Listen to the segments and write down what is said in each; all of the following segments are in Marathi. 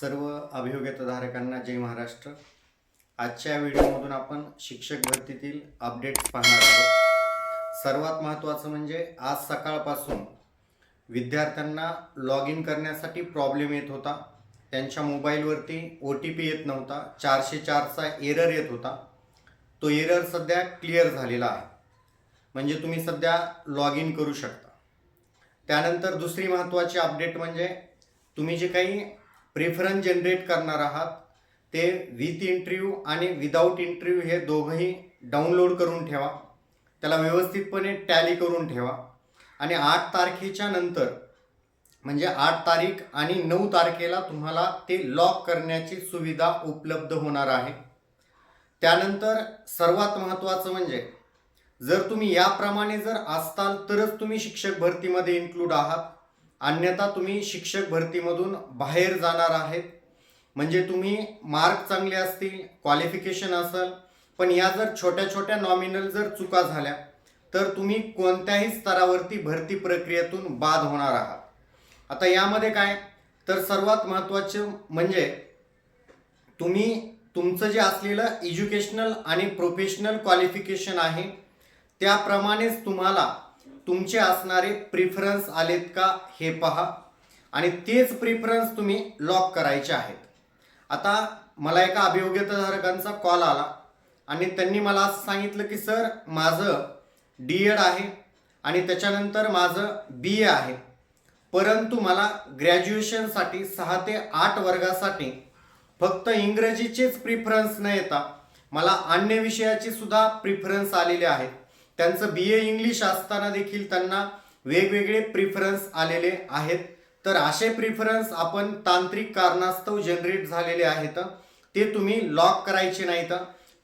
सर्व अभियोग्यताधारकांना जय महाराष्ट्र। आजच्या व्हिडिओमधून आपण शिक्षक भरतीतील अपडेट्स पाहणार आहोत। सर्वात महत्त्वाचं म्हणजे आज सकाळपासून विद्यार्थ्यांना लॉग इन करण्यासाठी प्रॉब्लेम येत होता। त्यांच्या मोबाईलवरती OTP येत नव्हता, 404चा एरर येत होता। तो एरर सध्या क्लिअर झालेला आहे, म्हणजे तुम्ही सध्या लॉग इन करू शकता। त्यानंतर दुसरी महत्त्वाची अपडेट म्हणजे तुम्ही जे काही प्रेफरन्स जनरेट करणार आहात ते विथ इंटरव्ह्यू आणि विदाऊट इंटरव्ह्यू हे दोघंही डाउनलोड करून ठेवा, त्याला व्यवस्थितपणे टॅली करून ठेवा आणि 8 तारखेच्या नंतर म्हणजे 8 तारीख आणि 9 तारखेला तुम्हाला ते लॉक करण्याची सुविधा उपलब्ध होणार आहे। त्यानंतर सर्वात महत्त्वाचं म्हणजे जर तुम्ही याप्रमाणे जर असताल तरच तुम्ही शिक्षक भरतीमध्ये इन्क्लूड आहात, अन्यथा तुम्ही शिक्षक भरतीमधून बाहेर जाणार आहेत। म्हणजे तुम्ही मार्क चांगले असतील, क्वालिफिकेशन असेल, पण या जर छोट्या छोट्या नॉमिनल जर चुका झाल्या तर तुम्ही कोणत्याही स्तरावरती भरती प्रक्रियेतून बाद होणार आहात। आता यामध्ये काय तर सर्वात महत्त्वाचे म्हणजे तुम्ही तुमचं जे असलेलं एज्युकेशनल आणि प्रोफेशनल क्वालिफिकेशन आहे त्याप्रमाणेच तुम्हाला तुमचे असणारे प्रिफरन्स आलेत का हे पहा आणि तेच प्रिफरन्स तुम्ही लॉक करायचे आहेत। आता मला एका अभियोग्यताधारकांचा कॉल आला आणि त्यांनी मला असं सांगितलं की सर माझं D.Ed आहे आणि त्याच्यानंतर माझं BA आहे, परंतु मला ग्रॅज्युएशनसाठी 6 ते 8 वर्गासाठी फक्त इंग्रजीचेच प्रिफरन्स न येता मला अन्य विषयाचे सुद्धा प्रिफरन्स आलेले आहेत। त्यांचं BA इंग्लिश असताना देखील त्यांना वेगवेगळे प्रिफरन्स आलेले आहेत। तर असे प्रिफरन्स आपण तांत्रिक कारणास्तव जनरेट झालेले आहेत, ते तुम्ही लॉक करायचे नाहीत।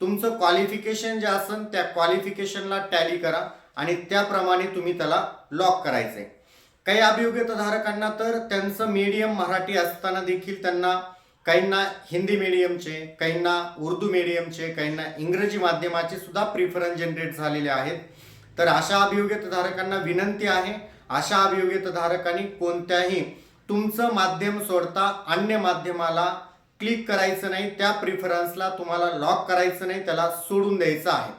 तुमचं क्वालिफिकेशन जे असेल त्या क्वालिफिकेशनला टॅली करा आणि त्याप्रमाणे तुम्ही त्याला लॉक करायचे। काही अभियोग्यताधारकांना तर त्यांचं मीडियम मराठी असताना देखील त्यांना काहींना हिंदी मीडियमचे, काहींना उर्दू मीडियमचे, काहींना इंग्रजी माध्यमाचे सुद्धा प्रिफरन्स जनरेट झालेले आहेत। तर अशा अभियोग्यताधारकांना विनंती आहे, अशा अभियोग्यताधारकांनी कोणत्याही तुमचं माध्यम सोडता अन्य माध्यमाला क्लिक करायचं नाही, त्या प्रिफरन्सला तुम्हाला लॉक करायचं नाही, त्याला सोडून द्यायचं आहे।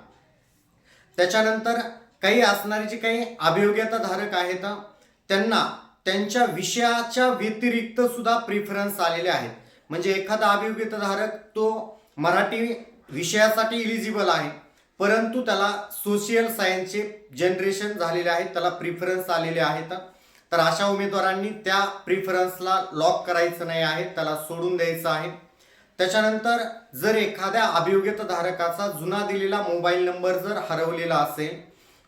त्याच्यानंतर काही असणारे जे काही अभियोग्यताधारक आहेत त्यांना त्यांच्या विषयाच्या व्यतिरिक्त सुद्धा प्रिफरन्स आलेले आहेत। म्हणजे एखादा अभियोग्यताधारक तो मराठी विषयासाठी इलिजिबल आहे, परंतु त्याला सोशल सायन्सचे जनरेशन झालेले आहेत, त्याला प्रिफरन्स आलेले आहेत। तर अशा उमेदवारांनी त्या प्रिफरन्सला लॉक करायचं नाही आहे, त्याला सोडून द्यायचं आहे। त्याच्यानंतर जर एखाद्या अभियोग्यताधारकाचा जुना दिलेला मोबाईल नंबर जर हरवलेला असेल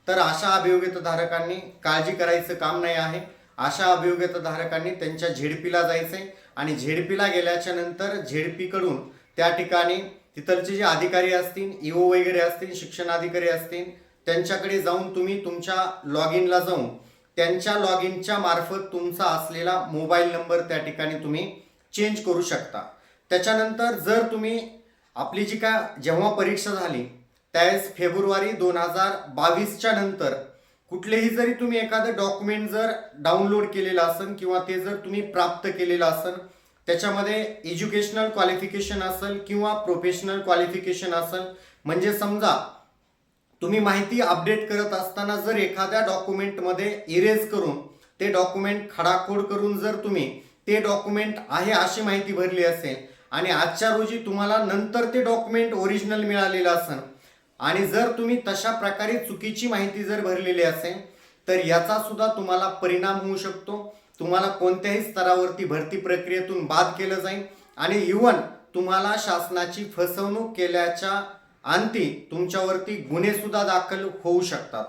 तर अशा अभियोग्यताधारकांनी काळजी करायचं काम नाही आहे। अशा अभियोग्यताधारकांनी त्यांच्या झेडपीला जायचे आणि झेडपीला गेल्याच्या नंतर झेडपीकडून त्या ठिकाणी तिथलचे जे अधिकारी असतील, EO वगैरे असतील, शिक्षण अधिकारी असतील, त्यांच्याकडे जाऊन तुम्ही तुमच्या लॉग इनला जाऊन त्यांच्या लॉग इनच्या मार्फत तुमचा असलेला मोबाईल नंबर त्या ठिकाणी तुम्ही चेंज करू शकता। त्याच्यानंतर जर तुम्ही आपली जी काय जेव्हा परीक्षा झाली त्यावेळेस फेब्रुवारी 2022च्या नंतर कुठलेही जरी तुम्ही एखादं डॉक्युमेंट जर डाउनलोड केलेलं असेल किंवा ते जर तुम्ही प्राप्त केलेलं असेल त्याच्यामध्ये एज्युकेशनल क्वालिफिकेशन असेल किंवा प्रोफेशनल क्वालिफिकेशन असेल, म्हणजे समजा तुम्ही माहिती अपडेट करत असताना जर एखाद्या डॉक्युमेंटमध्ये इरेज करून ते डॉक्युमेंट खडाखोड करून जर तुम्ही ते डॉक्युमेंट आहे अशी माहिती भरली असेल आणि आजच्या रोजी तुम्हाला नंतर ते डॉक्युमेंट ओरिजिनल मिळालेलं असेल आणि जर तुम्ही तशा प्रकारे चुकीची माहिती जर भरलेली असेल तर याचा सुद्धा तुम्हाला परिणाम होऊ शकतो। तुम्हाला कोणत्याही स्तरावरती भरती प्रक्रियेतून बाद केलं जाईल आणि इव्हन तुम्हाला शासनाची फसवणूक केल्याच्या अंती तुमच्यावरती गुन्हे सुद्धा दाखल होऊ शकतात।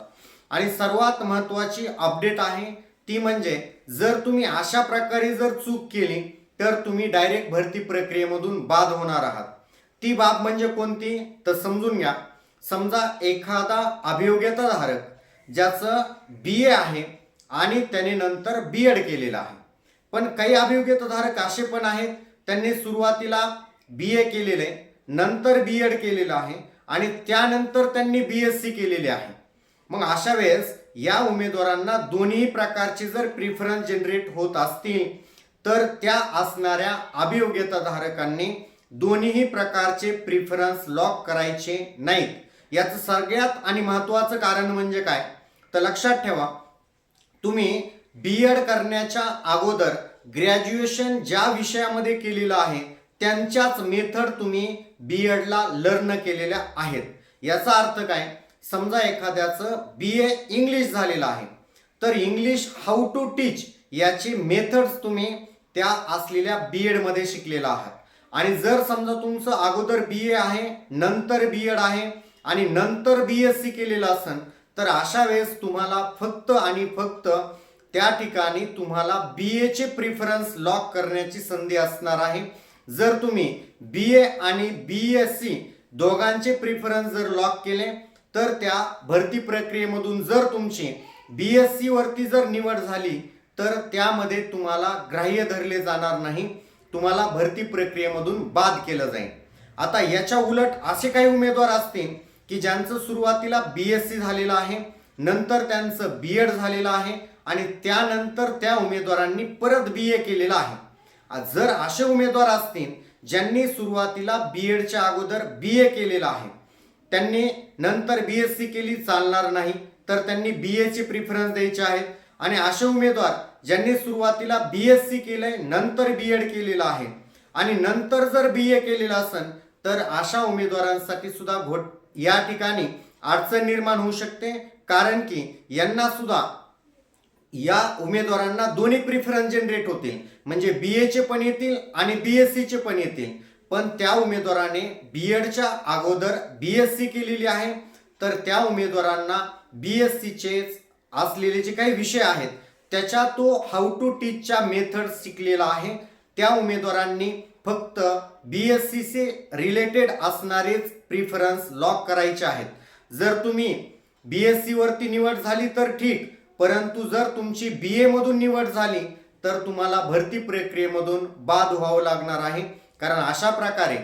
आणि सर्वात महत्त्वाची अपडेट आहे ती म्हणजे जर तुम्ही अशा प्रकारे जर चूक केली तर तुम्ही डायरेक्ट भरती प्रक्रियेमधून बाद होणार आहात। ती बाब म्हणजे कोणती तर समजून घ्या। समजा एखादा अभियोग्यताधारक ज्याचं BA आहे आणि त्याने नंतर B.Ed केलेलं आहे, पण काही अभियोग्यताधारक असे पण आहेत त्यांनी सुरुवातीला BA केलेले, नंतर B.Ed केलेलं आहे आणि त्यानंतर त्यांनी BSc केलेले आहे। मग अशा वेळेस या उमेदवारांना दोन्ही प्रकारचे जर प्रिफरन्स जनरेट होत असतील तर त्या असणाऱ्या अभियोग्यताधारकांनी दोन्ही प्रकारचे प्रिफरन्स लॉक करायचे नाहीत. याचं सगळ्यात आणि महत्त्वाचं कारण म्हणजे काय, तर लक्षात ठेवा, तुम्ही B.Ed करण्याच्या अगोदर ग्रॅज्युएशन ज्या विषयामध्ये केलेलं आहे त्यांच्याच मेथड तुम्ही B.Edला लर्न केलेल्या आहेत. याचा अर्थ काय, समजा एखाद्याचं BA इंग्लिश झालेलं आहे तर इंग्लिश हाऊ टू टीच याची मेथड्स तुम्ही त्या असलेल्या B.Ed मध्ये शिकलेला आहात. आणि जर समजा तुमचं अगोदर BA आहे, नंतर B.Ed आहे आणि नंतर BSc केलेलं असेल तर अशा वेळेस तुम्हाला फक्त आणि फक्त त्या ठिकाणी तुम्हाला BA चे प्रिफरन्स लॉक करण्याची संधी असणार आहे. जर तुम्ही BA आणि BSc दोघांचे प्रिफरन्स जर लॉक केले तर त्या भरती प्रक्रियेमधून जर तुमची BSc वरती जर निवड झाली तर त्यामध्ये तुम्हाला ग्राह्य धरले जाणार नाही, तुम्हाला भरती प्रक्रियेमधून बाद केलं जाईल. आता याच्या उलट असे काही उमेदवार असतील की ज्यांचं सुरुवातीला BSc झालेलं आहे, नंतर त्यांचं B.Ed झालेलं आहे आणि त्यानंतर त्या उमेदवारांनी परत BA केलेलं आहे. जर असे उमेदवार असतील ज्यांनी सुरुवातीला B.Edच्या अगोदर BA केलेलं आहे, त्यांनी नंतर BSc केली चालणार नाही, तर त्यांनी BA चे प्रिफरन्स द्यायचे आहेत. आणि असे उमेदवार ज्यांनी सुरुवातीला BSc केलंय, नंतर B.Ed केलेलं आहे आणि नंतर जर BA केलेलं असेल तर अशा उमेदवारांसाठी सुद्धा या ठिकाणी अडचण निर्माण होऊ शकते. कारण की यांना सुद्धा, या उमेदवारांना दोन्ही प्रिफरन्स जनरेट होतील, म्हणजे BA चे पण येतील आणि BSc चे पण येतील. पण त्या उमेदवाराने B.Edच्या अगोदर BSc केलेली आहे तर त्या उमेदवारांना BSc चे असलेले जे काही विषय आहेत त्याच्या तो हाऊ टू टीचच्या मेथड शिकलेला आहे. त्या उमेदवारांनी फक्त BSc से रिलेटेड असणारेच प्रिफरन्स लॉक करायचे आहेत. जर तुम्ही BSc वरती निवड झाली तर ठीक, परंतु जर तुमची BA मधून निवड झाली तर तुम्हाला भरती प्रक्रियेमधून बाद व्हावं लागणार आहे. कारण अशा प्रकारे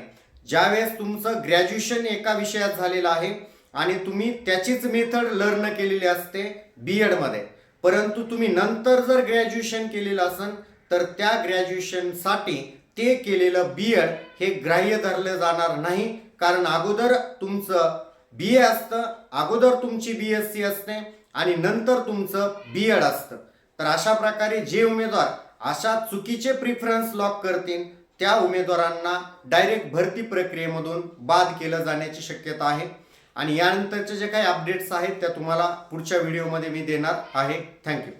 ज्यावेळेस तुमचं ग्रॅज्युएशन एका विषयात झालेलं आहे आणि तुम्ही त्याचीच मेथड लर्न केलेली असते B.Ed मध्ये, परंतु तुम्ही नंतर जर ग्रॅज्युएशन केलेलं असेल तर त्या ग्रॅज्युएशनसाठी ते केलेलं B.Ed हे ग्राह्य धरलं जाणार नाही. कारण अगोदर तुमचं BA असतं, अगोदर तुमची BSc असते आणि नंतर तुमचं B.Ed असतं. तर अशा प्रकारे जे उमेदवार अशा चुकीचे प्रिफरन्स लॉक करतील त्या उमेदवारांना डायरेक्ट भरती प्रक्रियेमधून बाद केलं जाण्याची शक्यता आहे. आणि यानंतरचे जे काही अपडेट्स आहेत त्या तुम्हाला पुढच्या व्हिडिओमध्ये मी देणार आहे. थँक्यू.